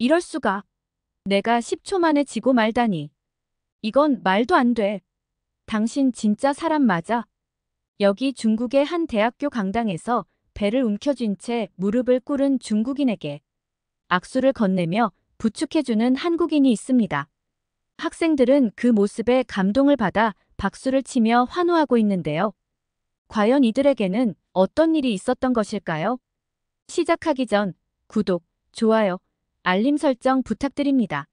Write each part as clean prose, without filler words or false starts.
이럴 수가. 내가 10초 만에 지고 말다니. 이건 말도 안 돼. 당신 진짜 사람 맞아? 여기 중국의 한 대학교 강당에서 배를 움켜쥔 채 무릎을 꿇은 중국인에게 악수를 건네며 부축해주는 한국인이 있습니다. 학생들은 그 모습에 감동을 받아 박수를 치며 환호하고 있는데요. 과연 이들에게는 어떤 일이 있었던 것일까요? 시작하기 전 구독, 좋아요, 알림 설정 부탁드립니다.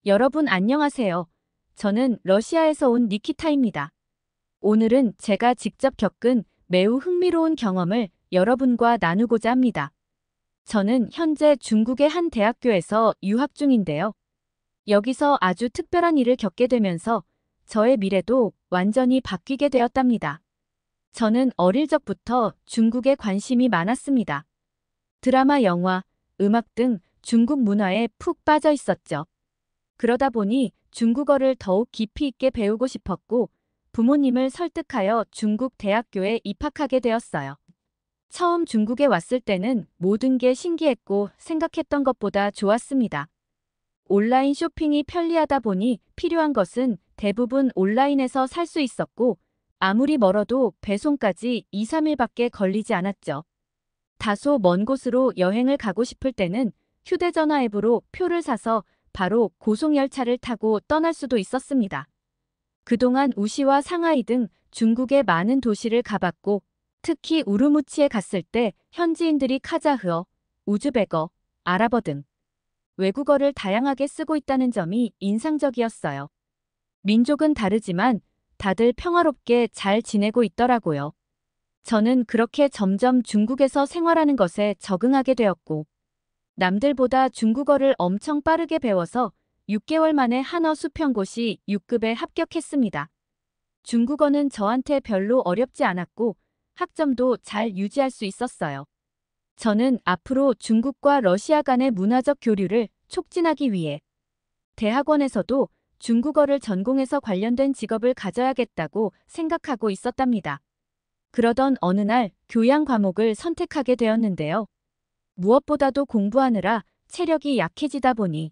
여러분 안녕하세요. 저는 러시아에서 온 니키타입니다. 오늘은 제가 직접 겪은 매우 흥미로운 경험을 여러분과 나누고자 합니다. 저는 현재 중국의 한 대학교에서 유학 중인데요. 여기서 아주 특별한 일을 겪게 되면서 저의 미래도 완전히 바뀌게 되었답니다. 저는 어릴 적부터 중국에 관심이 많았습니다. 드라마, 영화, 음악 등 중국 문화에 푹 빠져 있었죠. 그러다 보니 중국어를 더욱 깊이 있게 배우고 싶었고 부모님을 설득하여 중국 대학교에 입학하게 되었어요. 처음 중국에 왔을 때는 모든 게 신기했고 생각했던 것보다 좋았습니다. 온라인 쇼핑이 편리하다 보니 필요한 것은 대부분 온라인에서 살 수 있었고 아무리 멀어도 배송까지 2, 3일밖에 걸리지 않았죠. 다소 먼 곳으로 여행을 가고 싶을 때는 휴대전화 앱으로 표를 사서 바로 고속열차를 타고 떠날 수도 있었습니다. 그동안 우시와 상하이 등 중국의 많은 도시를 가봤고 특히 우르무치에 갔을 때 현지인들이 카자흐어, 우즈베거, 아랍어 등 외국어를 다양하게 쓰고 있다는 점이 인상적이었어요. 민족은 다르지만 다들 평화롭게 잘 지내고 있더라고요. 저는 그렇게 점점 중국에서 생활하는 것에 적응하게 되었고 남들보다 중국어를 엄청 빠르게 배워서 6개월 만에 한어 수평고시 6급에 합격했습니다. 중국어는 저한테 별로 어렵지 않았고 학점도 잘 유지할 수 있었어요. 저는 앞으로 중국과 러시아 간의 문화적 교류를 촉진하기 위해 대학원에서도 중국어를 전공해서 관련된 직업을 가져야겠다고 생각하고 있었답니다. 그러던 어느 날 교양 과목을 선택하게 되었는데요. 무엇보다도 공부하느라 체력이 약해지다 보니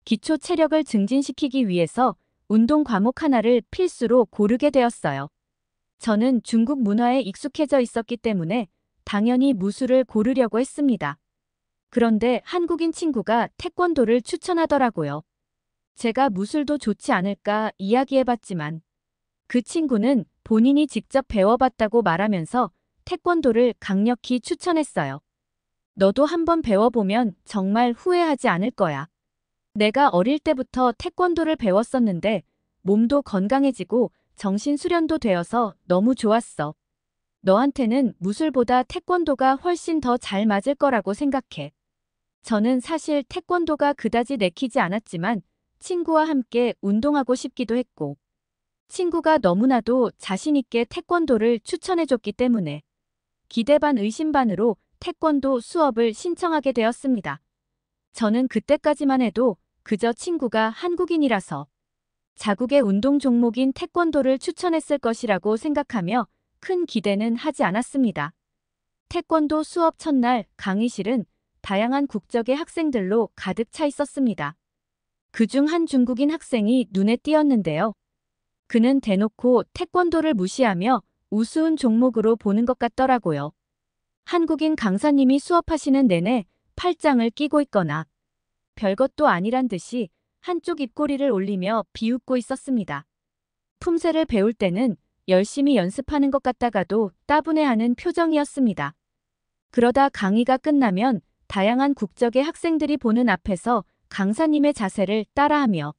기초 체력을 증진시키기 위해서 운동 과목 하나를 필수로 고르게 되었어요. 저는 중국 문화에 익숙해져 있었기 때문에 당연히 무술을 고르려고 했습니다. 그런데 한국인 친구가 태권도를 추천하더라고요. 제가 무술도 좋지 않을까 이야기해봤지만 그 친구는 본인이 직접 배워봤다고 말하면서 태권도를 강력히 추천했어요. 너도 한번 배워보면 정말 후회하지 않을 거야. 내가 어릴 때부터 태권도를 배웠었는데 몸도 건강해지고 정신 수련도 되어서 너무 좋았어. 너한테는 무술보다 태권도가 훨씬 더 잘 맞을 거라고 생각해. 저는 사실 태권도가 그다지 내키지 않았지만 친구와 함께 운동하고 싶기도 했고 친구가 너무나도 자신 있게 태권도를 추천해줬기 때문에 기대 반 의심 반으로 태권도 수업을 신청하게 되었습니다. 저는 그때까지만 해도 그저 친구가 한국인이라서 자국의 운동 종목인 태권도를 추천했을 것이라고 생각하며 큰 기대는 하지 않았습니다. 태권도 수업 첫날 강의실은 다양한 국적의 학생들로 가득 차 있었습니다. 그중 한 중국인 학생이 눈에 띄었는데요. 그는 대놓고 태권도를 무시하며 우스운 종목으로 보는 것 같더라고요. 한국인 강사님이 수업하시는 내내 팔짱을 끼고 있거나 별것도 아니란 듯이 한쪽 입꼬리를 올리며 비웃고 있었습니다. 품새를 배울 때는 열심히 연습하는 것 같다가도 따분해하는 표정이었습니다. 그러다 강의가 끝나면 다양한 국적의 학생들이 보는 앞에서 강사님의 자세를 따라하며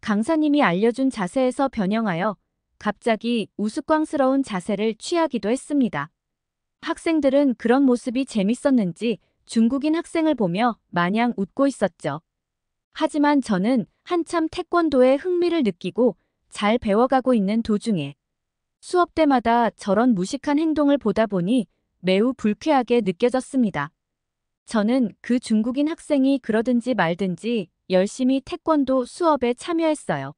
강사님이 알려준 자세에서 변형하여 갑자기 우스꽝스러운 자세를 취하기도 했습니다. 학생들은 그런 모습이 재밌었는지 중국인 학생을 보며 마냥 웃고 있었죠. 하지만 저는 한참 태권도에 흥미를 느끼고 잘 배워가고 있는 도중에 수업 때마다 저런 무식한 행동을 보다 보니 매우 불쾌하게 느껴졌습니다. 저는 그 중국인 학생이 그러든지 말든지 열심히 태권도 수업에 참여했어요.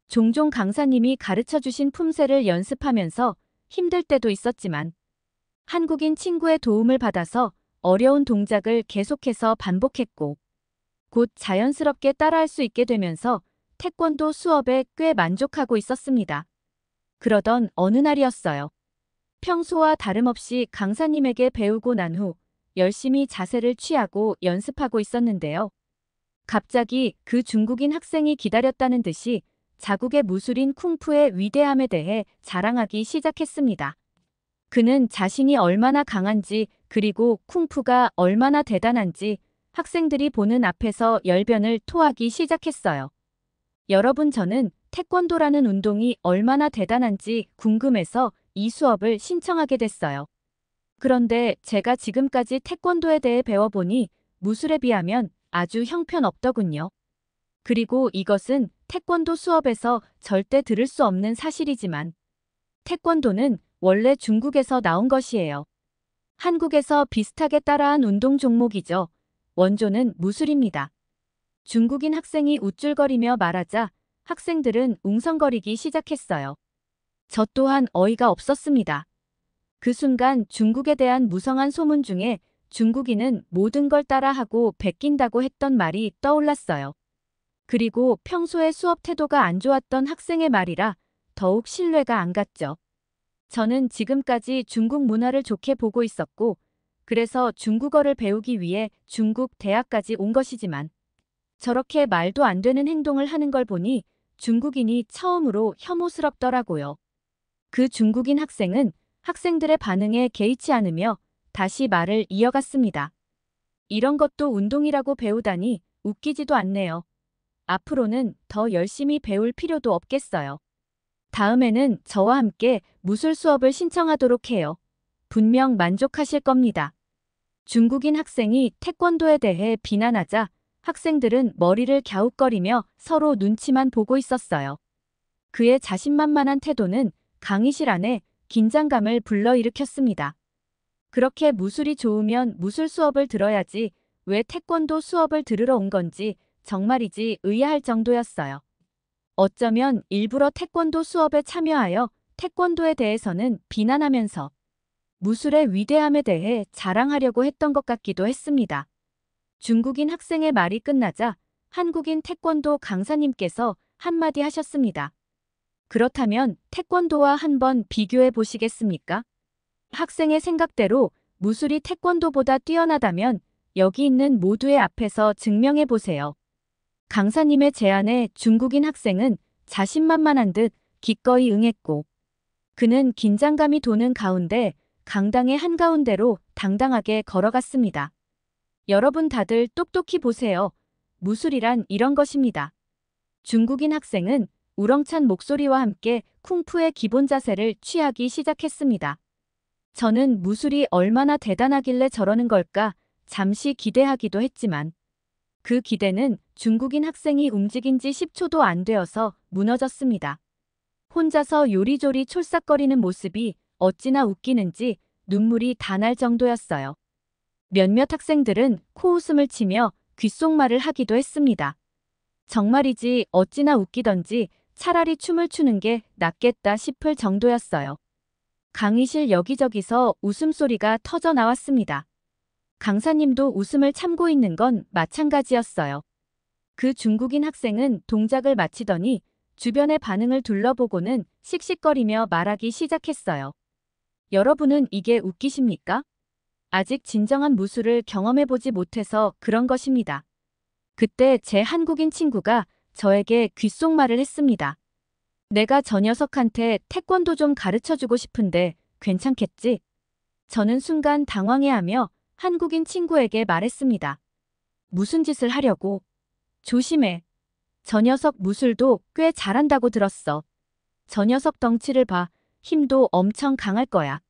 종종 강사님이 가르쳐주신 품새를 연습하면서 힘들 때도 있었지만 한국인 친구의 도움을 받아서 어려운 동작을 계속해서 반복했고 곧 자연스럽게 따라할 수 있게 되면서 태권도 수업에 꽤 만족하고 있었습니다. 그러던 어느 날이었어요. 평소와 다름없이 강사님에게 배우고 난 후 열심히 자세를 취하고 연습하고 있었는데요. 갑자기 그 중국인 학생이 기다렸다는 듯이 자국의 무술인 쿵푸의 위대함에 대해 자랑하기 시작했습니다. 그는 자신이 얼마나 강한지 그리고 쿵푸가 얼마나 대단한지 학생들이 보는 앞에서 열변을 토하기 시작했어요. 여러분, 저는 태권도라는 운동이 얼마나 대단한지 궁금해서 이 수업을 신청하게 됐어요. 그런데 제가 지금까지 태권도에 대해 배워보니 무술에 비하면 아주 형편없더군요. 그리고 이것은 태권도 수업에서 절대 들을 수 없는 사실이지만 태권도는 원래 중국에서 나온 것이에요. 한국에서 비슷하게 따라한 운동 종목이죠. 원조는 무술입니다. 중국인 학생이 우쭐거리며 말하자 학생들은 웅성거리기 시작했어요. 저 또한 어이가 없었습니다. 그 순간 중국에 대한 무성한 소문 중에 중국인은 모든 걸 따라하고 베낀다고 했던 말이 떠올랐어요. 그리고 평소에 수업 태도가 안 좋았던 학생의 말이라 더욱 신뢰가 안 갔죠. 저는 지금까지 중국 문화를 좋게 보고 있었고, 그래서 중국어를 배우기 위해 중국 대학까지 온 것이지만, 저렇게 말도 안 되는 행동을 하는 걸 보니 중국인이 처음으로 혐오스럽더라고요. 그 중국인 학생은 학생들의 반응에 개의치 않으며 다시 말을 이어갔습니다. 이런 것도 운동이라고 배우다니 웃기지도 않네요. 앞으로는 더 열심히 배울 필요도 없겠어요. 다음에는 저와 함께 무술 수업을 신청하도록 해요. 분명 만족하실 겁니다. 중국인 학생이 태권도에 대해 비난하자 학생들은 머리를 갸웃거리며 서로 눈치만 보고 있었어요. 그의 자신만만한 태도는 강의실 안에 긴장감을 불러일으켰습니다. 그렇게 무술이 좋으면 무술 수업을 들어야지 왜 태권도 수업을 들으러 온 건지 정말이지 의아할 정도였어요. 어쩌면 일부러 태권도 수업에 참여하여 태권도에 대해서는 비난하면서 무술의 위대함에 대해 자랑하려고 했던 것 같기도 했습니다. 중국인 학생의 말이 끝나자 한국인 태권도 강사님께서 한마디 하셨습니다. 그렇다면 태권도와 한번 비교해 보시겠습니까? 학생의 생각대로 무술이 태권도보다 뛰어나다면 여기 있는 모두의 앞에서 증명해 보세요. 강사님의 제안에 중국인 학생은 자신만만한 듯 기꺼이 응했고, 그는 긴장감이 도는 가운데 강당의 한가운데로 당당하게 걸어갔습니다. 여러분 다들 똑똑히 보세요. 무술이란 이런 것입니다. 중국인 학생은 우렁찬 목소리와 함께 쿵푸의 기본 자세를 취하기 시작했습니다. 저는 무술이 얼마나 대단하길래 저러는 걸까 잠시 기대하기도 했지만 그 기대는 중국인 학생이 움직인 지 10초도 안 되어서 무너졌습니다. 혼자서 요리조리 촐싹거리는 모습이 어찌나 웃기는지 눈물이 다 날 정도였어요. 몇몇 학생들은 코웃음을 치며 귓속말을 하기도 했습니다. 정말이지 어찌나 웃기던지 차라리 춤을 추는 게 낫겠다 싶을 정도였어요. 강의실 여기저기서 웃음소리가 터져 나왔습니다. 강사님도 웃음을 참고 있는 건 마찬가지였어요. 그 중국인 학생은 동작을 마치더니 주변의 반응을 둘러보고는 씩씩거리며 말하기 시작했어요. 여러분은 이게 웃기십니까? 아직 진정한 무술을 경험해보지 못해서 그런 것입니다. 그때 제 한국인 친구가 저에게 귓속말을 했습니다. 내가 저 녀석한테 태권도 좀 가르쳐주고 싶은데 괜찮겠지? 저는 순간 당황해하며 한국인 친구에게 말했습니다. 무슨 짓을 하려고? 조심해. 저 녀석 무술도 꽤 잘한다고 들었어. 저 녀석 덩치를 봐. 힘도 엄청 강할 거야.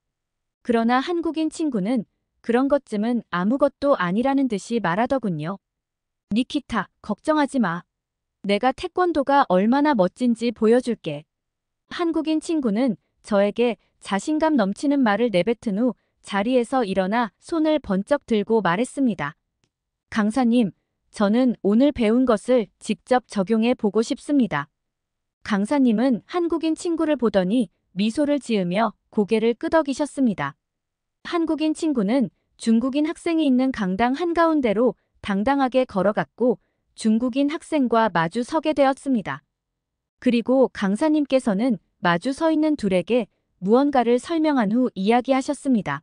그러나 한국인 친구는 그런 것쯤은 아무것도 아니라는 듯이 말하더군요. 니키타, 걱정하지 마. 내가 태권도가 얼마나 멋진지 보여줄게. 한국인 친구는 저에게 자신감 넘치는 말을 내뱉은 후 자리에서 일어나 손을 번쩍 들고 말했습니다. 강사님, 저는 오늘 배운 것을 직접 적용해 보고 싶습니다. 강사님은 한국인 친구를 보더니 미소를 지으며 고개를 끄덕이셨습니다. 한국인 친구는 중국인 학생이 있는 강당 한가운데로 당당하게 걸어갔고 중국인 학생과 마주 서게 되었습니다. 그리고 강사님께서는 마주 서 있는 둘에게 무언가를 설명한 후 이야기하셨습니다.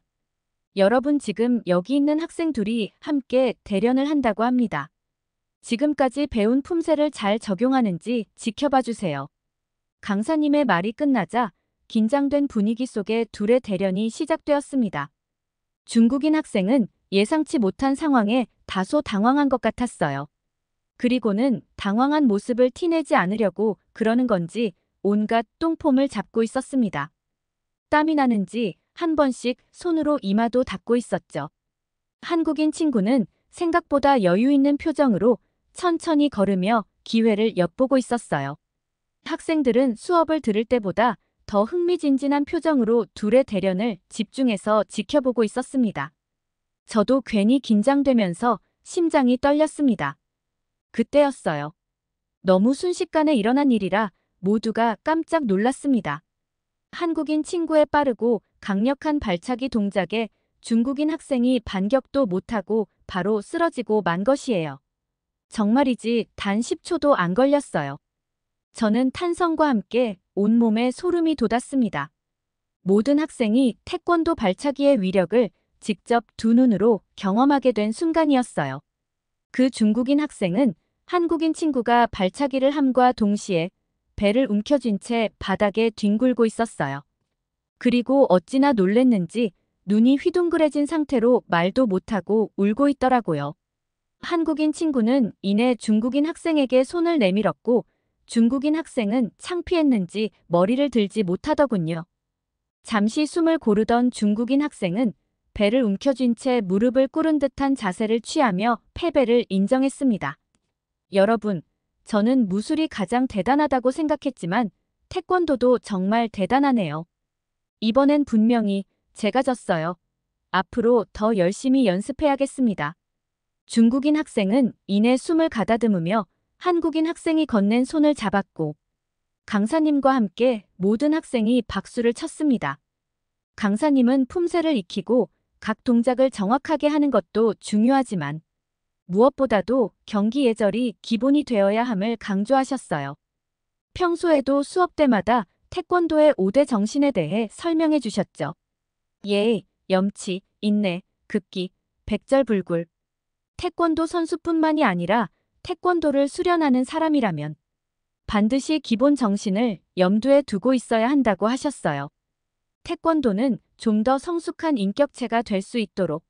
여러분, 지금 여기 있는 학생 둘이 함께 대련을 한다고 합니다. 지금까지 배운 품새를 잘 적용하는지 지켜봐 주세요. 강사님의 말이 끝나자 긴장된 분위기 속에 둘의 대련이 시작되었습니다. 중국인 학생은 예상치 못한 상황에 다소 당황한 것 같았어요. 그리고는 당황한 모습을 티내지 않으려고 그러는 건지 온갖 똥폼을 잡고 있었습니다. 땀이 나는지 한 번씩 손으로 이마도 닦고 있었죠. 한국인 친구는 생각보다 여유 있는 표정으로 천천히 걸으며 기회를 엿보고 있었어요. 학생들은 수업을 들을 때보다 더 흥미진진한 표정으로 둘의 대련을 집중해서 지켜보고 있었습니다. 저도 괜히 긴장되면서 심장이 떨렸습니다. 그때였어요. 너무 순식간에 일어난 일이라 모두가 깜짝 놀랐습니다. 한국인 친구의 빠르고 강력한 발차기 동작에 중국인 학생이 반격도 못하고 바로 쓰러지고 만 것이에요. 정말이지 단 10초도 안 걸렸어요. 저는 탄성과 함께 온몸에 소름이 돋았습니다. 모든 학생이 태권도 발차기의 위력을 직접 두 눈으로 경험하게 된 순간이었어요. 그 중국인 학생은 한국인 친구가 발차기를 함과 동시에 배를 움켜쥔 채 바닥에 뒹굴고 있었어요. 그리고 어찌나 놀랬는지 눈이 휘둥그레진 상태로 말도 못하고 울고 있더라고요. 한국인 친구는 이내 중국인 학생에게 손을 내밀었고 중국인 학생은 창피했는지 머리를 들지 못하더군요. 잠시 숨을 고르던 중국인 학생은 배를 움켜쥔 채 무릎을 꿇은 듯한 자세를 취하며 패배를 인정했습니다. 여러분, 저는 무술이 가장 대단하다고 생각했지만 태권도도 정말 대단하네요. 이번엔 분명히 제가 졌어요. 앞으로 더 열심히 연습해야겠습니다. 중국인 학생은 이내 숨을 가다듬으며 한국인 학생이 건넨 손을 잡았고 강사님과 함께 모든 학생이 박수를 쳤습니다. 강사님은 품새를 익히고 각 동작을 정확하게 하는 것도 중요하지만 무엇보다도 경기 예절이 기본이 되어야 함을 강조하셨어요. 평소에도 수업 때마다 태권도의 5대 정신에 대해 설명해 주셨죠. 예의, 염치, 인내, 극기, 백절불굴. 태권도 선수뿐만이 아니라 태권도를 수련하는 사람이라면 반드시 기본 정신을 염두에 두고 있어야 한다고 하셨어요. 태권도는 좀 더 성숙한 인격체가 될 수 있도록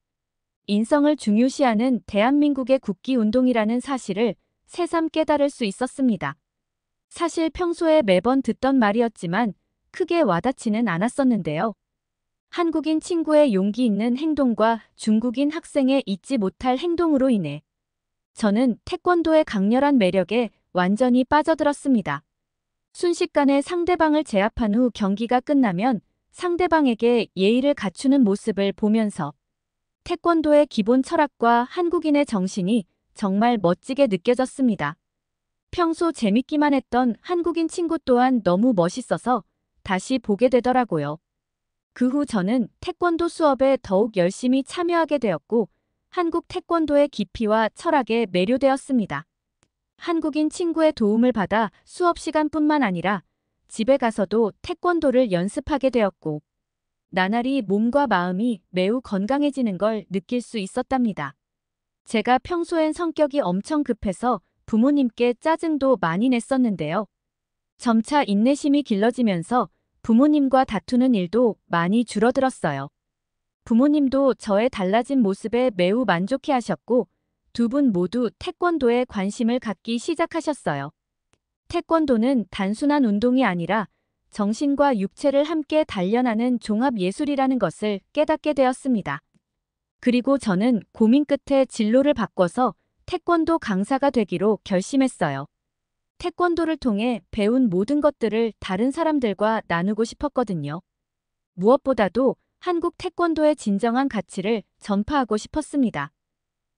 인성을 중요시하는 대한민국의 국기운동이라는 사실을 새삼 깨달을 수 있었습니다. 사실 평소에 매번 듣던 말이었지만 크게 와닿지는 않았었는데요. 한국인 친구의 용기 있는 행동과 중국인 학생의 잊지 못할 행동으로 인해 저는 태권도의 강렬한 매력에 완전히 빠져들었습니다. 순식간에 상대방을 제압한 후 경기가 끝나면 상대방에게 예의를 갖추는 모습을 보면서 태권도의 기본 철학과 한국인의 정신이 정말 멋지게 느껴졌습니다. 평소 재밌기만 했던 한국인 친구 또한 너무 멋있어서 다시 보게 되더라고요. 그 후 저는 태권도 수업에 더욱 열심히 참여하게 되었고 한국 태권도의 깊이와 철학에 매료되었습니다. 한국인 친구의 도움을 받아 수업 시간뿐만 아니라 집에 가서도 태권도를 연습하게 되었고 나날이 몸과 마음이 매우 건강해지는 걸 느낄 수 있었답니다. 제가 평소엔 성격이 엄청 급해서 부모님께 짜증도 많이 냈었는데요. 점차 인내심이 길러지면서 부모님과 다투는 일도 많이 줄어들었어요. 부모님도 저의 달라진 모습에 매우 만족해하셨고 두 분 모두 태권도에 관심을 갖기 시작하셨어요. 태권도는 단순한 운동이 아니라 정신과 육체를 함께 단련하는 종합예술이라는 것을 깨닫게 되었습니다. 그리고 저는 고민 끝에 진로를 바꿔서 태권도 강사가 되기로 결심했어요. 태권도를 통해 배운 모든 것들을 다른 사람들과 나누고 싶었거든요. 무엇보다도 한국 태권도의 진정한 가치를 전파하고 싶었습니다.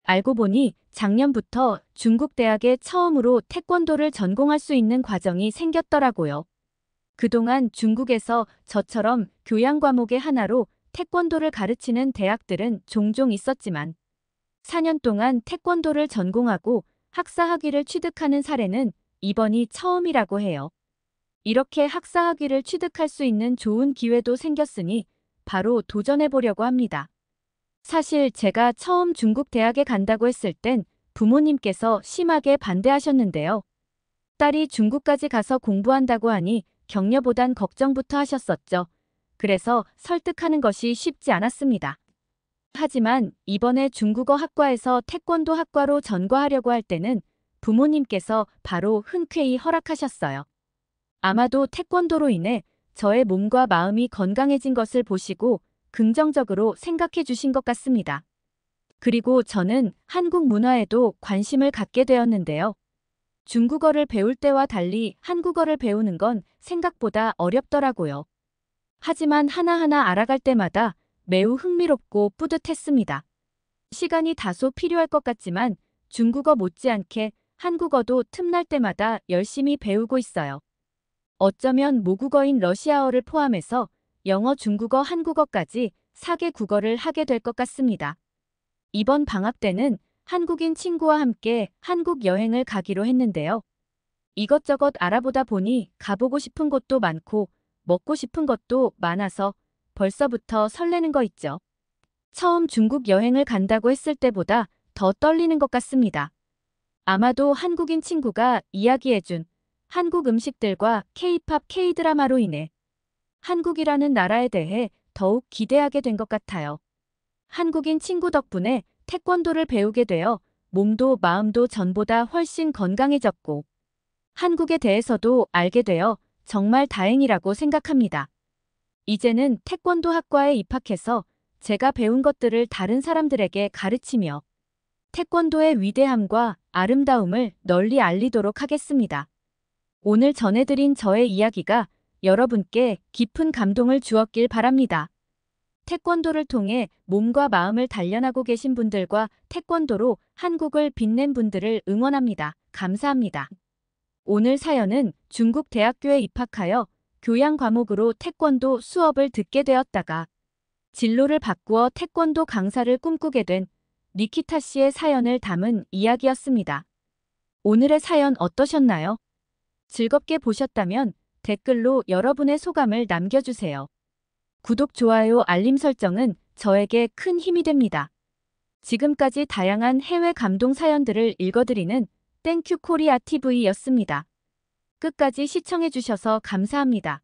알고 보니 작년부터 중국 대학에 처음으로 태권도를 전공할 수 있는 과정이 생겼더라고요. 그동안 중국에서 저처럼 교양 과목의 하나로 태권도를 가르치는 대학들은 종종 있었지만 4년 동안 태권도를 전공하고 학사학위를 취득하는 사례는 이번이 처음이라고 해요. 이렇게 학사학위를 취득할 수 있는 좋은 기회도 생겼으니 바로 도전해보려고 합니다. 사실 제가 처음 중국 대학에 간다고 했을 땐 부모님께서 심하게 반대하셨는데요. 딸이 중국까지 가서 공부한다고 하니 격려보단 걱정부터 하셨었죠. 그래서 설득하는 것이 쉽지 않았습니다. 하지만 이번에 중국어 학과에서 태권도 학과로 전과하려고 할 때는 부모님께서 바로 흔쾌히 허락하셨어요. 아마도 태권도로 인해 저의 몸과 마음이 건강해진 것을 보시고 긍정적으로 생각해 주신 것 같습니다. 그리고 저는 한국 문화에도 관심을 갖게 되었는데요. 중국어를 배울 때와 달리 한국어를 배우는 건 생각보다 어렵더라고요. 하지만 하나하나 알아갈 때마다 매우 흥미롭고 뿌듯했습니다. 시간이 다소 필요할 것 같지만 중국어 못지않게 한국어도 틈날 때마다 열심히 배우고 있어요. 어쩌면 모국어인 러시아어를 포함해서 영어, 중국어, 한국어까지 4개 국어를 하게 될 것 같습니다. 이번 방학 때는 한국인 친구와 함께 한국 여행을 가기로 했는데요. 이것저것 알아보다 보니 가보고 싶은 곳도 많고 먹고 싶은 것도 많아서 벌써부터 설레는 거 있죠. 처음 중국 여행을 간다고 했을 때보다 더 떨리는 것 같습니다. 아마도 한국인 친구가 이야기해준 한국 음식들과 K-팝, K-드라마로 인해 한국이라는 나라에 대해 더욱 기대하게 된 것 같아요. 한국인 친구 덕분에 태권도를 배우게 되어 몸도 마음도 전보다 훨씬 건강해졌고 한국에 대해서도 알게 되어 정말 다행이라고 생각합니다. 이제는 태권도 학과에 입학해서 제가 배운 것들을 다른 사람들에게 가르치며 태권도의 위대함과 아름다움을 널리 알리도록 하겠습니다. 오늘 전해드린 저의 이야기가 여러분께 깊은 감동을 주었길 바랍니다. 태권도를 통해 몸과 마음을 단련하고 계신 분들과 태권도로 한국을 빛낸 분들을 응원합니다. 감사합니다. 오늘 사연은 중국 대학교에 입학하여 교양 과목으로 태권도 수업을 듣게 되었다가 진로를 바꾸어 태권도 강사를 꿈꾸게 된 니키타 씨의 사연을 담은 이야기였습니다. 오늘의 사연 어떠셨나요? 즐겁게 보셨다면 댓글로 여러분의 소감을 남겨주세요. 구독, 좋아요, 알림 설정은 저에게 큰 힘이 됩니다. 지금까지 다양한 해외 감동 사연들을 읽어드리는 땡큐 코리아 TV였습니다. 끝까지 시청해주셔서 감사합니다.